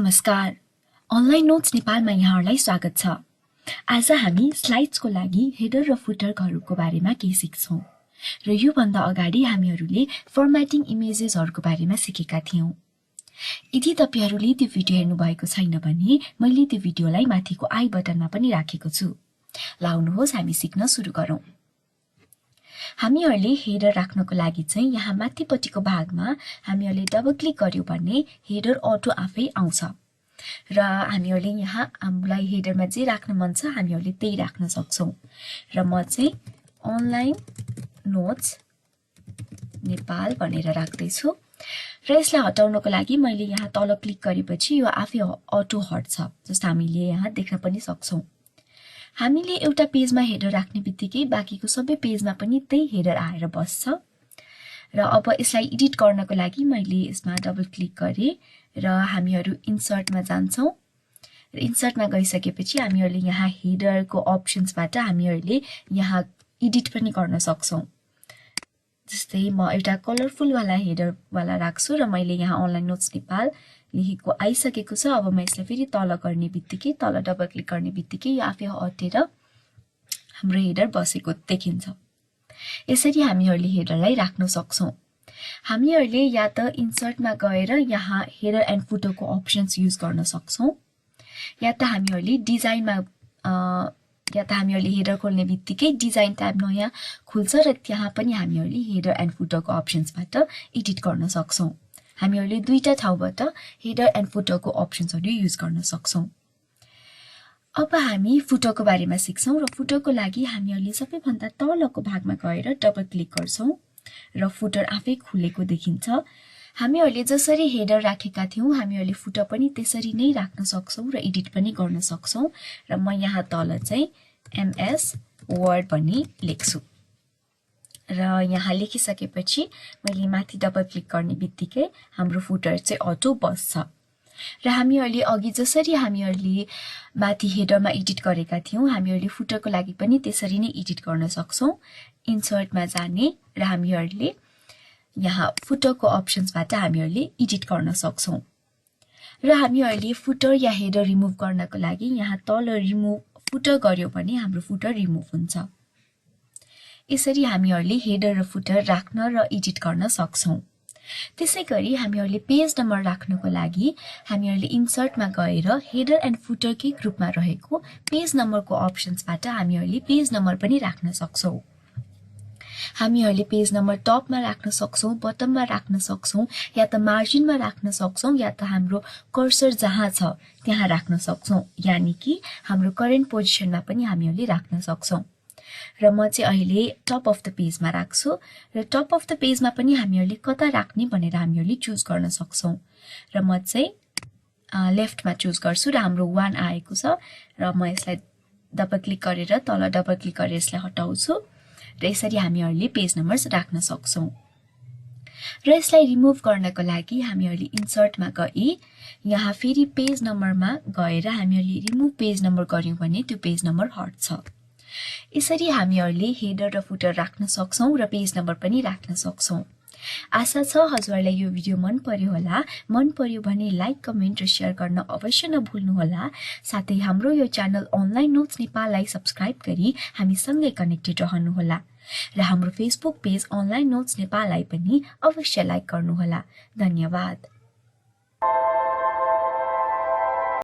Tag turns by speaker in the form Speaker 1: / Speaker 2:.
Speaker 1: नमस्कार, online notes नेपालमा यहाँहरूलाई स्वागत छ। आज हामी स्लाइड्सको लागि हेडर र फुटरहरूको बारेमा केही सिक्छौं र योभन्दा अगाडि हामीहरूले फर्म्याटिङ इमेजेसहरूको बारेमा सिकेका थियौं। यदि तपाईहरूले त्यो भिडियो हेर्नु भएको छैन भने मैले त्यो भिडियोलाई माथिको आई बटनमा पनि राखेको छु। लाउनुहोस् हामी सिक्न सुरु गरौँ। हामीहरूले हेडर राख्नको लागि चाहिँ यहाँ माथिपट्टिको भागमा हामीहरूले डबल क्लिक गर्यौं भने हेडर अटो आफै आउँछ र हामीहरूले यहाँ हामीलाई हेडरमा जे राख्न मन छ हामीहरूले त्यही राख्न सक्छौं। र म चाहिँ अनलाइन नोट्स नेपाल भनेर राख्दै छु र यसलाई हटाउनको लागि मैले यहाँ तल क्लिक गरेपछि यो आफै अटो हट्छ, जस्तो हामीले यहाँ देख्न पनि सक्छौं। हामीले एउटा पेजमा हेडर राख्ने बित्तिकै बाँकीको सबै पेजमा पनि त्यही हेडर आएर बस्छ। र अब यसलाई एडिट गर्नको लागि मैले यसमा डबल क्लिक गरे र हामीहरू इन्सर्टमा जान्छौं र इन्सर्टमा गइसकेपछि हामीहरूले यहाँ हेडरको अप्सन्सबाट हामीहरूले यहाँ एडिट पनि गर्न सक्छौं। जस्तै म एउटा कलरफुल वाला हेडर वाला राख्छु र मैले यहाँ अनलाइन नोट्स नेपाल लेखेको आइसकेको छ। अब म यसलाई फेरि तल गर्ने बित्तिकै तल डबल क्लिक गर्ने बित्तिकै यो आफै हटेर हाम्रो हेडर बसेको देखिन्छ। यसरी हामीहरूले हेडरलाई राख्न सक्छौं। हामीहरूले या त इन्सर्टमा गएर यहाँ हेडर एन्ड फुटरको अप्सन्स युज गर्न सक्छौं या त हामीहरूले डिजाइनमा हेडर खोल्ने बित्तिकै डिजाइन ट्याब नयाँ खुल्छ र त्यहाँ पनि हामीहरूले हेडर एन्ड फुटरको अप्सन्सबाट एडिट गर्न सक्छौं। हामीहरूले दुईटा ठाउँबाट हेडर एन्ड फुटरको अप्सन्सहरू युज गर्न सक्छौं। अब हामी फुटरको बारेमा सिक्छौं र फुटरको लागि हामीहरूले सबैभन्दा तलको भागमा गएर डबल क्लिक गर्छौं र फुटर आफै खुलेको देखिन्छ। हामीहरूले जसरी हेडर राखेका थियौं हामीहरूले फुटर पनि त्यसरी नै राख्न सक्छौं र एडिट पनि गर्न सक्छौं। र म यहाँ तल चाहिँ MS वर्ड भनी लेख्छु र यहाँ लेखिसकेपछि मैले माथि डबल क्लिक गर्ने बित्तिकै हाम्रो फुटर चाहिँ अटो बस्छ र हामीहरूले अघि जसरी हामीहरूले माथि हेडरमा एडिट गरेका थियौं हामीहरूले फुटरको लागि पनि त्यसरी नै एडिट गर्न सक्छौं। इन्सर्टमा जाने र हामीहरूले यहाँ फुटरको अप्सन्सबाट हामीहरूले एडिट गर्न सक्छौं र हामीहरूले फुटर या हेडर रिमुभ गर्नको लागि यहाँ तल रिमुभ फुटर गर्यो भने हाम्रो फुटर रिमुभ हुन्छ। यसरी हामीहरूले हेडर र फुटर राख्न र एडिट गर्न सक्छौं। त्यसैगरी हामीहरूले पेज नम्बर राख्नको लागि हामीहरूले इन्सर्टमा गएर हेडर एन्ड फुटरकै ग्रुपमा रहेको पेज नम्बरको अप्सन्सबाट हामीहरूले पेज नम्बर पनि राख्न सक्छौं। हामीहरूले पेज नम्बर टपमा राख्न सक्छौं, बटममा राख्न सक्छौं या त मार्जिनमा राख्न सक्छौं या त हाम्रो कर्सर जहाँ छ त्यहाँ राख्न सक्छौं, यानी कि हाम्रो करेन्ट पोजिसनमा पनि हामीहरूले राख्न सक्छौं। र म चाहिँ अहिले टप अफ द पेजमा राख्छु र टप अफ द पेजमा पनि हामीहरूले कता राख्ने भनेर हामीहरूले चुज गर्न सक्छौं र म चाहिँ लेफ्टमा चुज गर्छु र हाम्रो 1 आएको छ र म यसलाई डबल क्लिक गरेर तल डबल क्लिक गरेर यसलाई हटाउँछु र यसरी हामीहरूले पेज नम्बर्स राख्न सक्छौं। र यसलाई रिमुभ गर्नको लागि हामीहरूले इन्सर्टमा गई यहाँ फेरि पेज नम्बरमा गएर हामीहरूले रिमुभ पेज नम्बर गर्यौं भने त्यो पेज नम्बर हट्छ। यसरी हामीहरूले हेडर र फुटर राख्न सक्छौं र पेज नम्बर पनि राख्न सक्छौं। आशा छ हजुरलाई यो भिडियो मन पर्यो होला। मन पर्यो भने लाइक, कमेन्ट र शेयर गर्न अवश्य नभुल्नु होला। साथै हाम्रो यो च्यानल अनलाइन नोट्स नेपाललाई सब्स्क्राइब गरी हामी सँगै कनेक्टेड रहनु होला र हाम्रो फेसबुक पेज अनलाइन नोट्स नेपाललाई पनि अवश्य लाइक गर्नु होला। धन्यवाद।